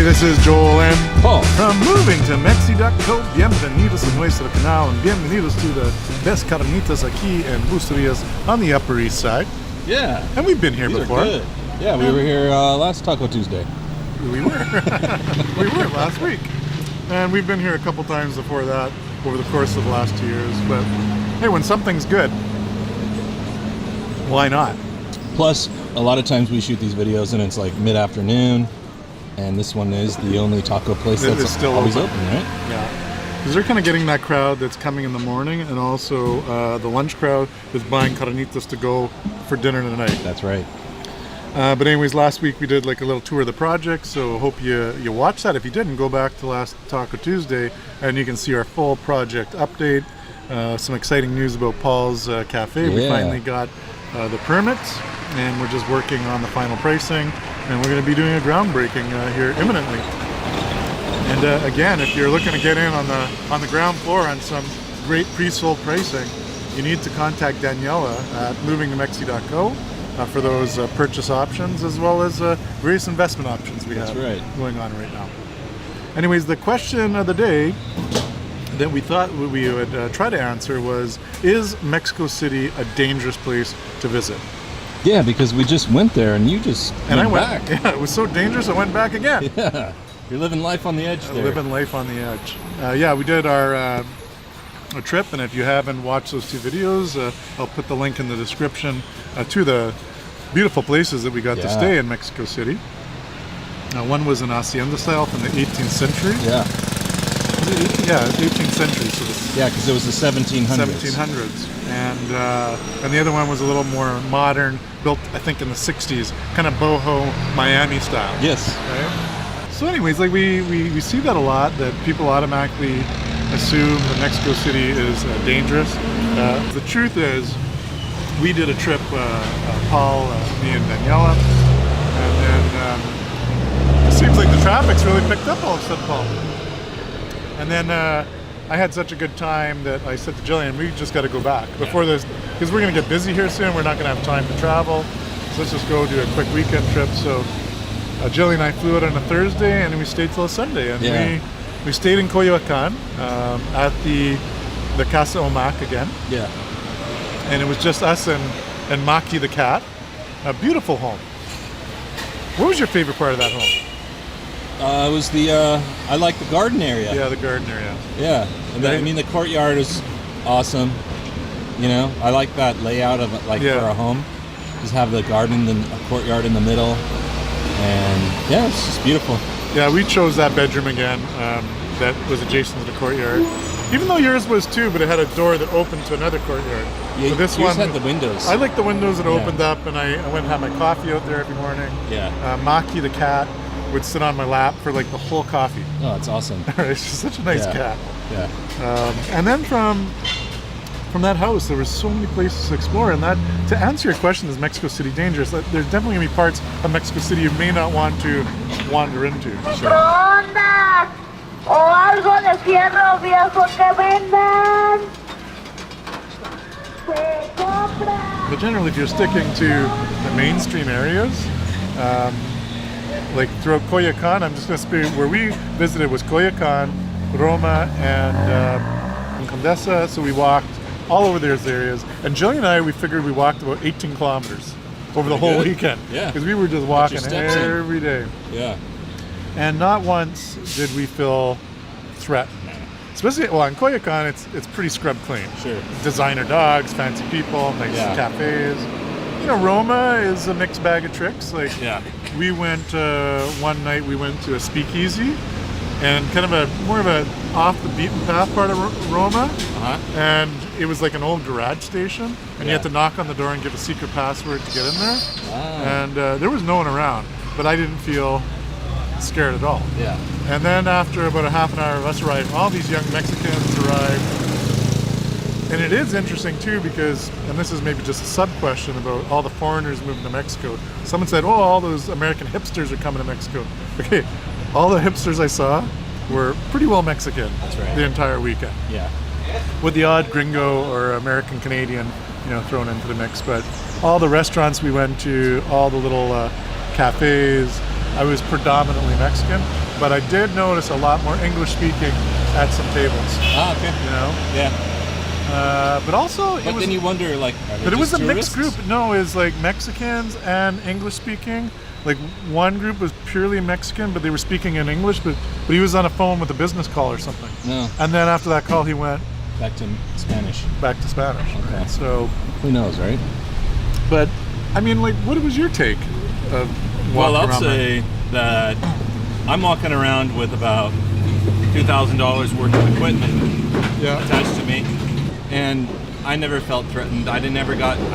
this is Joel and Paul from moving to Mexi.co. Bienvenidos a nuestro canal and bienvenidos to the best carnitas aquí en Bucerias on the Upper East Side. Yeah. And we've been here These before. Are good. Yeah, we were here last Taco Tuesday. We were. We were last week. And we've been here a couple times before that over the course of the last 2 years. But hey, when something's good, why not? Plus, a lot of times we shoot these videos and it's like mid-afternoon, and this one is the only taco place that's still always open, right? Yeah. Because they're kind of getting that crowd that's coming in the morning, and also the lunch crowd is buying carnitas to go for dinner tonight. That's right. But anyways, last week we did like a little tour of the project, so hope you watch that. If you didn't, go back to last Taco Tuesday, and you can see our full project update. Some exciting news about Paul's Cafe. Yeah. We finally got the permits, and we're just working on the final pricing, and we're going to be doing a groundbreaking here imminently. And again, if you're looking to get in on the ground floor on some great pre-sold pricing, you need to contact Daniela at movingtomexi.co for those purchase options, as well as various investment options we have going on right now. Anyways, the question of the day that we thought we would try to answer was, is Mexico City a dangerous place to visit? Yeah, because we just went there and you just went back. Yeah, it was so dangerous I went back again. Yeah, you're living life on the edge there. Living life on the edge. Yeah, we did our trip, and if you haven't watched those two videos, I'll put the link in the description to the beautiful places that we got to stay in Mexico City. One was an hacienda style from the 18th century. Yeah. Yeah, 18th century. So yeah, because it was the 1700s. 1700s. And the other one was a little more modern, built I think in the 60s, kind of boho Miami style. Yes. Right? So anyways, like we see that a lot, that people automatically assume that Mexico City is dangerous. The truth is, we did a trip, Paul, me and Daniela, and then it seems like the traffic's really picked up all of a sudden, Paul. And then I had such a good time that I said to Jillian, we just got to go back before this, because we're going to get busy here soon. We're not going to have time to travel. So let's just go do a quick weekend trip. So Jillian and I flew out on a Thursday, and we stayed till a Sunday. And we stayed in Coyoacan at the Casa Omac again. Yeah. And it was just us and Maki the cat. A beautiful home. What was your favorite part of that home? It was I like the garden area. Yeah, the garden area. Yeah, and I mean the courtyard is awesome. You know, I like that layout of it, like for a home. Just have the garden and a courtyard in the middle, and yeah, it's just beautiful. Yeah, we chose that bedroom again. That was adjacent to the courtyard. Even though yours was too, but it had a door that opened to another courtyard. Yeah, so this yours one had the windows. I like the windows that opened up, and I went and had my coffee out there every morning. Yeah. Maki the cat would sit on my lap for like the whole coffee. Oh, that's awesome. It's just such a nice cat. Yeah. And then from that house, there were so many places to explore. And that, to answer your question, is Mexico City dangerous? There's definitely going to be parts of Mexico City you may not want to wander into. Sure. O algo de fierro viejo que vendan. Se compra. But generally, if you're sticking to the mainstream areas, like throughout Coyoacan, I'm just going to speak, where we visited was Coyoacan, Roma, and Condesa, so we walked all over those areas. And Jillian and I, we figured we walked about 18 kilometers over the whole weekend. Yeah. Because we were just walking every day. Yeah. And not once did we feel threatened. Especially, well, in Coyoacan, it's pretty scrub clean. Sure. Designer dogs, fancy people, nice cafes. You know, Roma is a mixed bag of tricks. Like, we went one night. We went to a speakeasy, and kind of more of a off the beaten path part of Roma. And it was like an old garage station, and you had to knock on the door and give a secret password to get in there. And there was no one around, but I didn't feel scared at all. Yeah. And then after about a half an hour of us arriving, all these young Mexicans arrived. And it is interesting too, because, and this is maybe just a sub question about all the foreigners moving to Mexico. Someone said, oh, all those American hipsters are coming to Mexico. Okay, all the hipsters I saw were pretty well Mexican. That's right. The entire weekend. Yeah. With the odd gringo or American Canadian, you know, thrown into the mix. But all the restaurants we went to, all the little cafes, I was predominantly Mexican. but I did notice a lot more English speaking at some tables. Ah, okay. You know, Yeah. but also But then you wonder, like, are they but it was just a mixed tourists? group. No, it was like Mexicans and English speaking. Like one group was purely Mexican, but they were speaking in English. But he was on a phone with a business call or something. No. And then after that call, he went Back to Spanish. back to Spanish. Okay. Right? So, Who knows, right? but I mean, like, what was your take of walking Well, I'll around there? say that I'm walking around with about $2,000 worth of equipment Yeah. attached to me, and I never felt threatened. I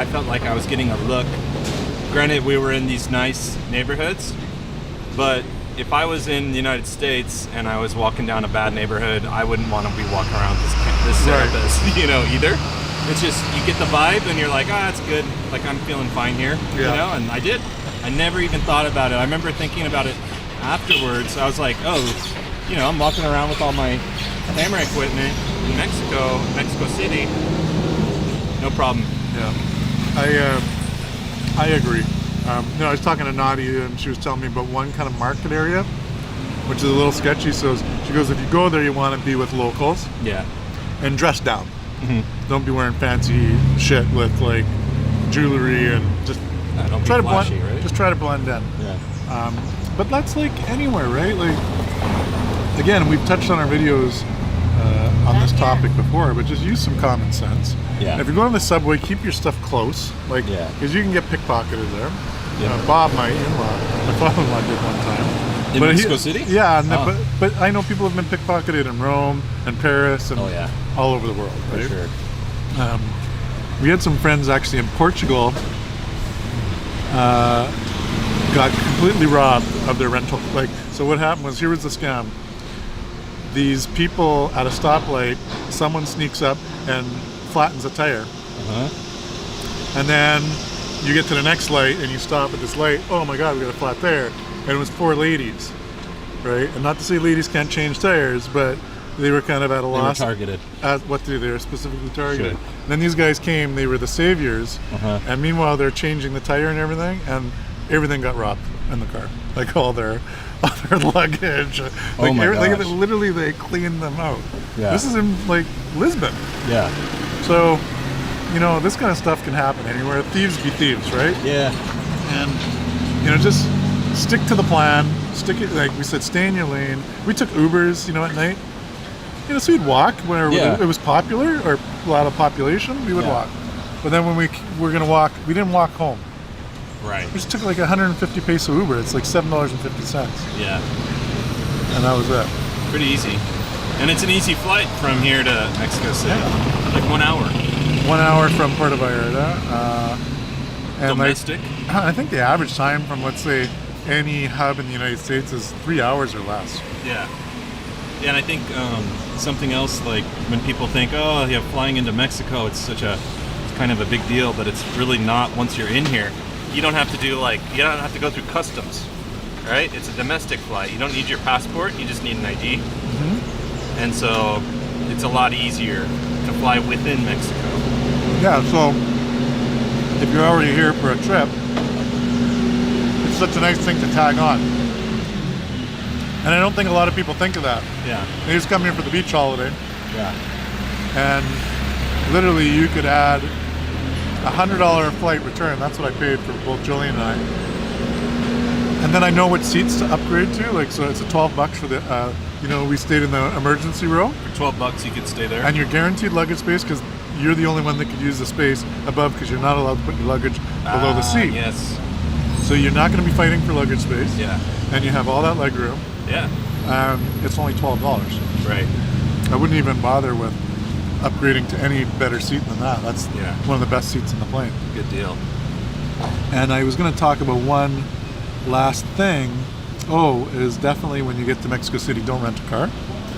felt like I was getting a look. Granted, we were in these nice neighborhoods, but if I was in the United States and I was walking down a bad neighborhood, I wouldn't want to be walking around this Right. therapist, either. It's just, you get the vibe and you're like, it's good. Like, I'm feeling fine here, Yeah. and I did. I never even thought about it. I remember thinking about it afterwards. I was like, I'm walking around with all my camera equipment in Mexico City. No problem. Yeah. I agree. I was talking to Nadia, and she was telling me about one kind of market area, which is a little sketchy. So she goes, if you go there, you want to be with locals Yeah. and dress down. Mm-hmm. Don't be wearing fancy shit with like jewelry and just Don't be try to flashy, blend. right? Just try to blend in. Yeah. But that's like anywhere, right? Like, again, we've touched on our videos on this topic before, but just use some common sense. Yeah. If you're going to the subway, keep your stuff close, like, Yeah. because you can get pickpocketed there. Yeah. Bob, my in-law, my father-in-law did one time. In But Mexico City? Yeah, and Oh. but I know people have been pickpocketed in Rome and Paris and Oh, yeah. all over the world, For right? sure. We had some friends actually in Portugal got completely robbed of their rental. Like, so what happened was, here was the scam. These people at a stoplight, someone sneaks up and flattens a tire. Uh-huh. And then you get to the next light and you stop at this light. Oh my God, we got a flat tire. And it was 4 ladies, right? And not to say ladies can't change tires, but they were kind of at a They were loss targeted. at what to do. They were specifically targeted. Sure. And then these guys came, they were the saviors. Uh-huh. And meanwhile, they're changing the tire and everything got robbed in the car. Like all their luggage. Like, Oh my like gosh. literally they cleaned them out. Yeah. This is in like Lisbon. Yeah. So, this kind of stuff can happen anywhere. Thieves be thieves, right? Yeah. And, just stick to the plan. Stick it, like we said, stay in your lane. We took Ubers, at night. So we'd walk where Yeah. it was popular or a lot of population, we would Yeah. walk. But then when we were going to walk, we didn't walk home. Right. We just took like 150 peso Uber. It's like $7.50. Yeah. And that was it. Pretty easy. And it's an easy flight from here to Mexico City. Like 1 hour. 1 hour from Puerto Vallarta. And Domestic. I think the average time from, let's say, any hub in the United States is 3 hours or less. Yeah. Yeah, and I think something else, like when people think, flying into Mexico, it's kind of a big deal, but it's really not once you're in here. You don't have to you don't have to go through customs, right? It's a domestic flight. You don't need your passport, you just need an ID. Mm-hmm. And so it's a lot easier to fly within Mexico. Yeah, so if you're already here for a trip, it's such a nice thing to tag on. And I don't think a lot of people think of that. Yeah. They just come here for the beach holiday, Yeah. and literally you could add $100 flight return. That's what I paid for both Jillian and I. And then I know what seats to upgrade to. Like, so it's a $12 for the, we stayed in the emergency row. For $12 you could stay there. And you're guaranteed luggage space because you're the only one that could use the space above, because you're not allowed to put your luggage below the seat. Yes. So you're not going to be fighting for luggage space. Yeah. And you have all that leg room. Yeah. It's only $12. Right. I wouldn't even bother with upgrading to any better seat than that. That's Yeah. one of the best seats in the plane. Good deal. And I was going to talk about one last thing. Is definitely when you get to Mexico City, don't rent a car.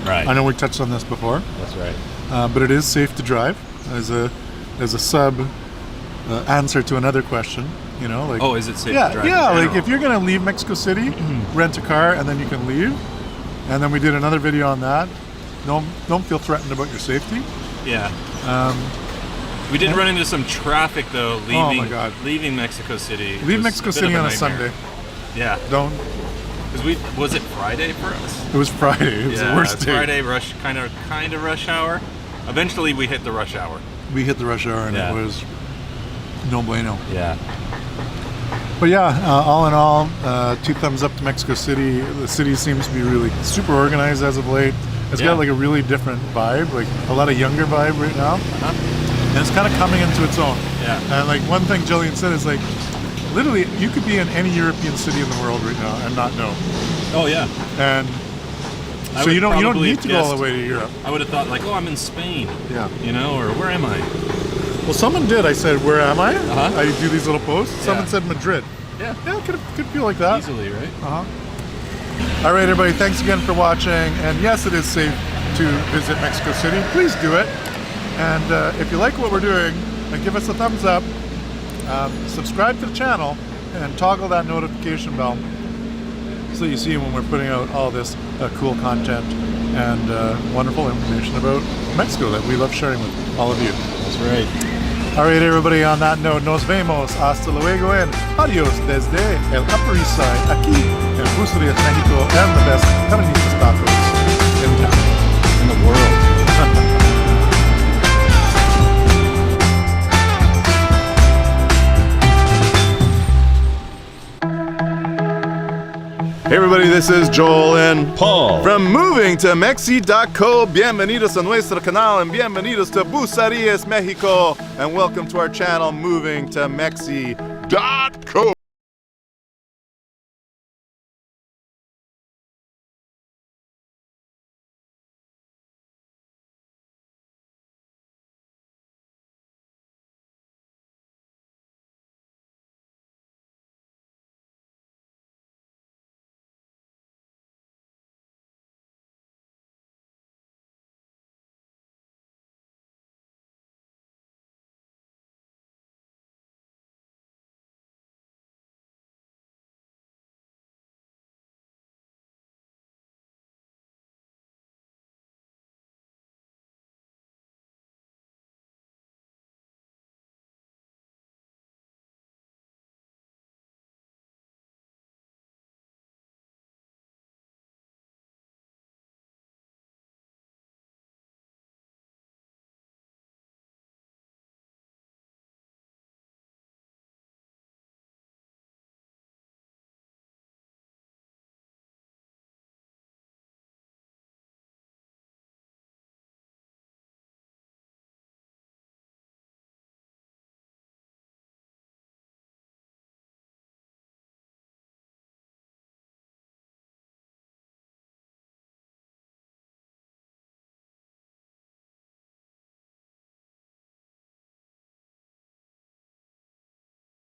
Right. I know we touched on this before, That's right. but it is safe to drive as a sub answer to another question. Like, Is it safe yeah, to drive? yeah. in Like general? if you're gonna leave Mexico City, rent a car and then you can leave. And then we did another video on that. Don't feel threatened about your safety. Yeah. We did run into some traffic though, Oh my God. leaving Mexico City. It Leave was Mexico a bit City of on a nightmare. Sunday. Yeah. Because was it Friday for us? It was Friday. It was the worst day. Friday kind of rush hour. Eventually, we hit the rush hour. We hit the rush hour and Yeah. it was no bueno. Yeah. But yeah, all in all, 2 thumbs up to Mexico City. The city seems to be really super organized as of late. It's Yeah. got like a really different vibe, like a lot of younger vibe right now. And it's kind of coming into its own. Yeah. And like one thing Jillian said is like, literally, you could be in any European city in the world right now and not know. Oh yeah. And I so would you don't probably need to go all guessed- the way to Europe. I would have thought like, oh, I'm in Spain. Yeah. You know, or where am I? Well, someone did. I said, "Where am I?" Uh-huh. I do these little posts. Someone Yeah. said Madrid. Yeah. Yeah, could feel like that. Easily, right? All right, everybody. Thanks again for watching. And yes, it is safe to visit Mexico City. Please do it. And if you like what we're doing, give us a thumbs up. Subscribe to the channel and toggle that notification bell so you see when we're putting out all this cool content and wonderful information about Mexico that we love sharing with all of you. That's right. All right, everybody, on that note, nos vemos, hasta luego, and adios desde el Upper East Side, aquí en Bucerías, Mexico, and the best carnitas tacos in town. In the world. Hey everybody, this is Joel and Paul. from Moving to Mexi.co. Bienvenidos a nuestro canal and bienvenidos to Bucerías, Mexico. And welcome to our channel, Moving to Mexi.co.